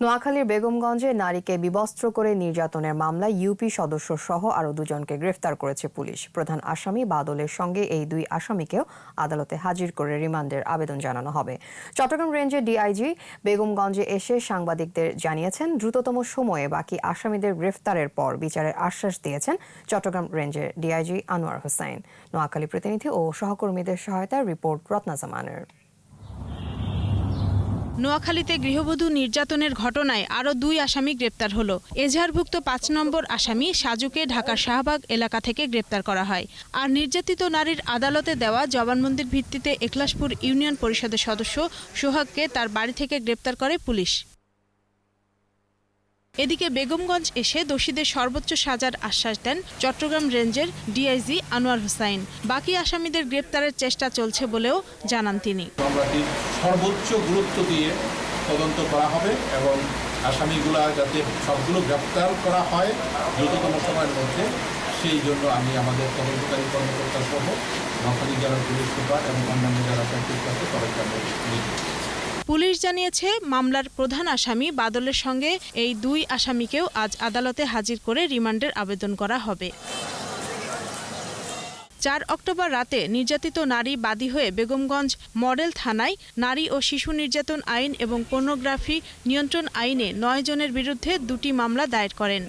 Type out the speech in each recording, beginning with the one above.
নোয়াখালীর বেগমগঞ্জে নারীকে বিবস্ত্র করে নির্যাতনের মামলায় ইউপি সদস্য সহ আরও দুজনকে গ্রেফতার করেছে পুলিশ। প্রধান আসামি বাদলের সঙ্গে এই দুই আসামিকেও আদালতে হাজির করে রিমান্ডের আবেদন জানানো হবে। চট্টগ্রাম রেঞ্জের ডিআইজি বেগমগঞ্জে এসে সাংবাদিকদের জানিয়েছেন, দ্রুততম সময়ে বাকি আসামিদের গ্রেফতারের পর বিচারের আশ্বাস দিয়েছেন চট্টগ্রাম রেঞ্জের ডিআইজি আনোয়ার হোসাইন। নোয়াখালী প্রতিনিধি ও সহকর্মীদের সহায়তায় রিপোর্ট রত্না জামানের। নোয়াখালীতে গৃহবধূ নির্যাতনের ঘটনায় আরও দুই আসামি গ্রেপ্তার হলো। এজাহারভুক্ত ৫ নম্বর আসামি সাজুকে ঢাকার শাহবাগ এলাকা থেকে গ্রেপ্তার করা হয়। আর নির্যাতিত নারীর আদালতে দেওয়া জবানবন্দির ভিত্তিতে এখলাসপুর ইউনিয়ন পরিষদের সদস্য সোহাগকে তার বাড়ি থেকে গ্রেপ্তার করে পুলিশ। এদিকে বেগমগঞ্জ এসে দোষীদের সর্বোচ্চ সাজার আশ্বাস দেন চট্টগ্রাম রেঞ্জের ডিআইজি আনোয়ার হোসাইন। বাকি আসামিদের গ্রেপ্তারের চেষ্টা চলছে বলেও জানান তিনি। সর্বোচ্চ গুরুত্ব দিয়ে তদন্ত করা হবে এবং আসামিগুলা যাতে সবগুলো গ্রেপ্তার করা হয় দ্রুততম সময়ের মধ্যে, সেই জন্য আমি আমাদের তদন্তকারী কর্মকর্তা সহ নোয়াখালী জেলার পুলিশ সুপার এবং অন্যান্য জেলা সাথে সবাইকে নিয়ে পুলিশ জানিয়েছে, মামলার প্রধান আসামি বাদলের সঙ্গে এই দুই আসামিকেও আজ আদালতে হাজির করে রিমান্ডের আবেদন করা হবে। ৪ অক্টোবর রাতে নির্যাতিত নারী বাদী হয়ে বেগমগঞ্জ মডেল থানায় নারী ও শিশু নির্যাতন আইন এবং পর্নোগ্রাফি নিয়ন্ত্রণ আইনে ৯ জনের বিরুদ্ধে ২টি মামলা দায়ের করেন।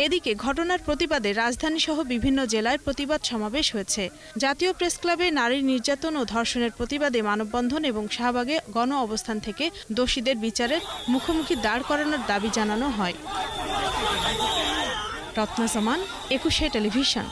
এদিকে ঘটনার প্রতিবাদে রাজধানীসহ বিভিন্ন জেলায় প্রতিবাদ সমাবেশ হয়েছে। জাতীয় প্রেসক্লাবে নারী নির্যাতন ও ধর্ষণের প্রতিবাদে মানববন্ধন এবং শাহবাগে গণ অবস্থান থেকে দোষীদের বিচারের মুখোমুখি দাঁড় করানোর দাবি জানানো হয়। রত্না জামান, ২১শে টেলিভিশন।